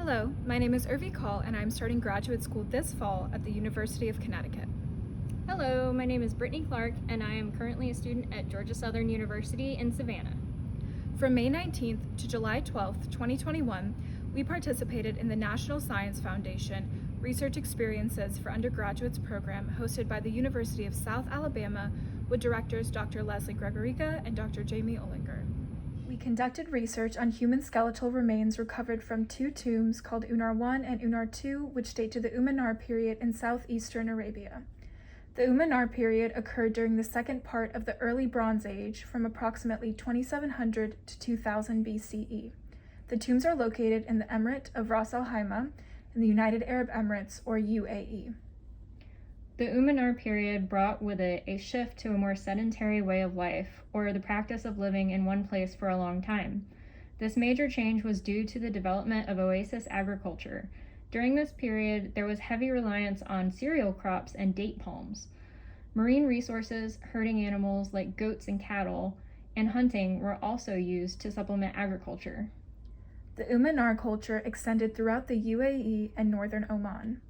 Hello, my name is Urvi Kaul and I'm starting graduate school this fall at the University of Connecticut. Hello, my name is Brittany Clark and I am currently a student at Georgia Southern University in Savannah. From May 19th to July 12th, 2021, we participated in the National Science Foundation Research Experiences for Undergraduates program hosted by the University of South Alabama with directors Dr. Leslie Gregorica and Dr. Jamie Ollinger. We conducted research on human skeletal remains recovered from two tombs called Unar I and Unar II, which date to the Umanar period in southeastern Arabia. The Umanar period occurred during the second part of the early Bronze Age from approximately 2700 to 2000 BCE. The tombs are located in the Emirate of Ras Al Khaimah in the United Arab Emirates, or UAE. The Umanar period brought with it a shift to a more sedentary way of life, or the practice of living in one place for a long time. This major change was due to the development of oasis agriculture. During this period, there was heavy reliance on cereal crops and date palms. Marine resources, herding animals like goats and cattle, and hunting were also used to supplement agriculture. The Umanar culture extended throughout the UAE and northern Oman.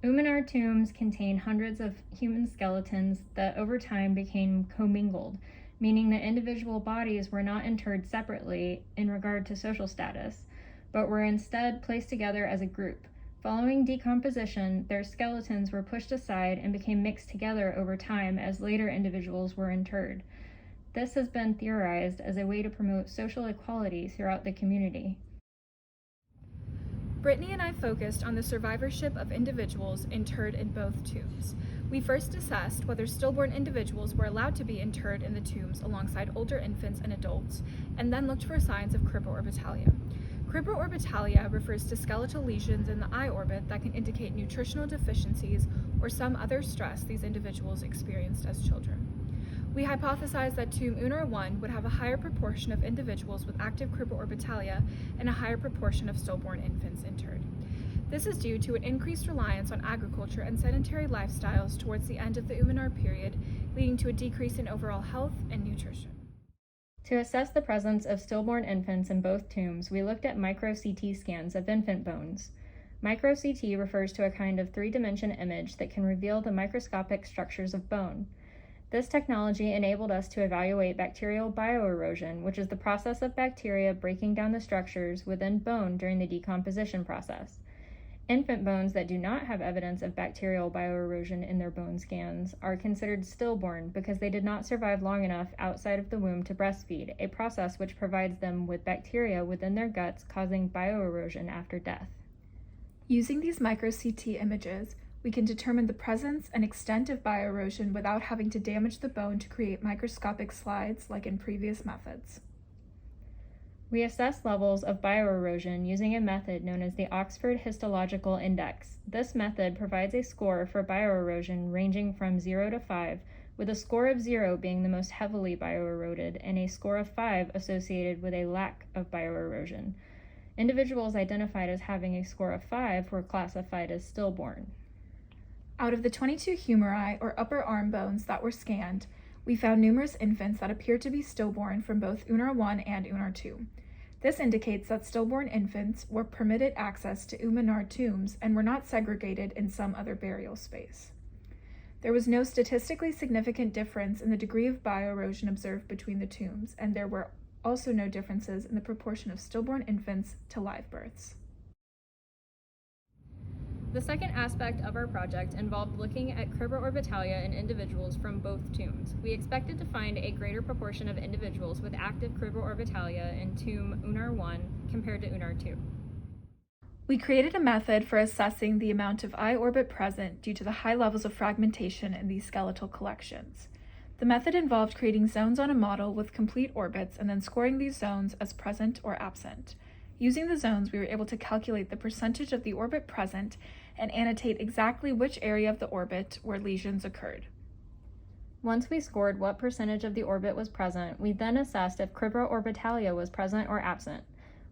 Umanar tombs contain hundreds of human skeletons that over time became commingled, meaning that individual bodies were not interred separately in regard to social status, but were instead placed together as a group. Following decomposition, their skeletons were pushed aside and became mixed together over time as later individuals were interred. This has been theorized as a way to promote social equality throughout the community. Brittany and I focused on the survivorship of individuals interred in both tombs. We first assessed whether stillborn individuals were allowed to be interred in the tombs alongside older infants and adults, and then looked for signs of cribra orbitalia. Cribra orbitalia refers to skeletal lesions in the eye orbit that can indicate nutritional deficiencies or some other stress these individuals experienced as children. We hypothesized that tomb Unar I would have a higher proportion of individuals with active cribra orbitalia and a higher proportion of stillborn infants interred. This is due to an increased reliance on agriculture and sedentary lifestyles towards the end of the Umanar period, leading to a decrease in overall health and nutrition. To assess the presence of stillborn infants in both tombs, we looked at micro-CT scans of infant bones. Micro-CT refers to a kind of three-dimension image that can reveal the microscopic structures of bone. This technology enabled us to evaluate bacterial bioerosion, which is the process of bacteria breaking down the structures within bone during the decomposition process. Infant bones that do not have evidence of bacterial bioerosion in their bone scans are considered stillborn because they did not survive long enough outside of the womb to breastfeed, a process which provides them with bacteria within their guts causing bioerosion after death. Using these micro-CT images, we can determine the presence and extent of bioerosion without having to damage the bone to create microscopic slides like in previous methods. We assess levels of bioerosion using a method known as the Oxford Histological Index. This method provides a score for bioerosion ranging from 0 to 5, with a score of 0 being the most heavily bioeroded and a score of 5 associated with a lack of bioerosion. Individuals identified as having a score of 5 were classified as stillborn. Out of the 22 humeri, or upper arm bones, that were scanned, we found numerous infants that appeared to be stillborn from both Unar I and Unar II. This indicates that stillborn infants were permitted access to Umanar tombs and were not segregated in some other burial space. There was no statistically significant difference in the degree of bioerosion observed between the tombs, and there were also no differences in the proportion of stillborn infants to live births. The second aspect of our project involved looking at cribra orbitalia in individuals from both tombs. We expected to find a greater proportion of individuals with active cribra orbitalia in tomb Unar I compared to Unar II. We created a method for assessing the amount of eye orbit present due to the high levels of fragmentation in these skeletal collections. The method involved creating zones on a model with complete orbits and then scoring these zones as present or absent. Using the zones, we were able to calculate the percentage of the orbit present and annotate exactly which area of the orbit where lesions occurred. Once we scored what percentage of the orbit was present, we then assessed if cribra orbitalia was present or absent.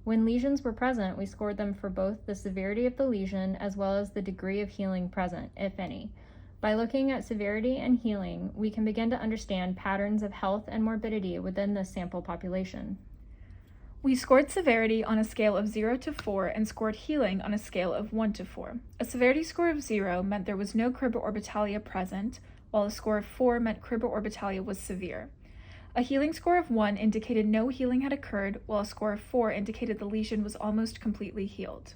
When lesions were present, we scored them for both the severity of the lesion as well as the degree of healing present, if any. By looking at severity and healing, we can begin to understand patterns of health and morbidity within this sample population. We scored severity on a scale of 0 to 4 and scored healing on a scale of 1 to 4. A severity score of 0 meant there was no cribra orbitalia present, while a score of 4 meant cribra orbitalia was severe. A healing score of 1 indicated no healing had occurred, while a score of 4 indicated the lesion was almost completely healed.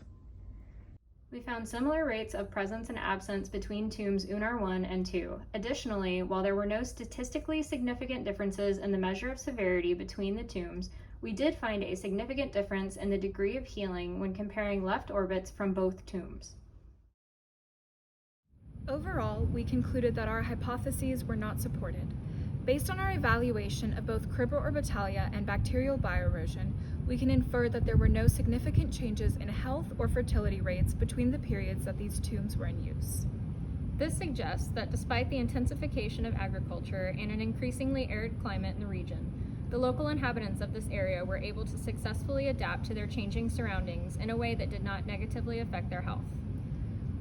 We found similar rates of presence and absence between tombs UNAR 1 and 2. Additionally, while there were no statistically significant differences in the measure of severity between the tombs, we did find a significant difference in the degree of healing when comparing left orbits from both tombs. Overall, we concluded that our hypotheses were not supported. Based on our evaluation of both cribra orbitalia and bacterial bioerosion, we can infer that there were no significant changes in health or fertility rates between the periods that these tombs were in use. This suggests that despite the intensification of agriculture and an increasingly arid climate in the region, the local inhabitants of this area were able to successfully adapt to their changing surroundings in a way that did not negatively affect their health.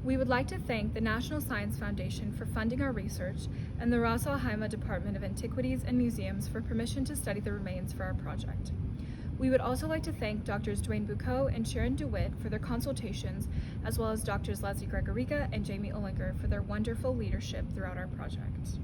We would like to thank the National Science Foundation for funding our research and the Ras Al Khaimah Department of Antiquities and Museums for permission to study the remains for our project. We would also like to thank Drs. Dwayne Bucco and Sharon DeWitt for their consultations, as well as Drs. Leslie Gregorica and Jamie Ollinger for their wonderful leadership throughout our project.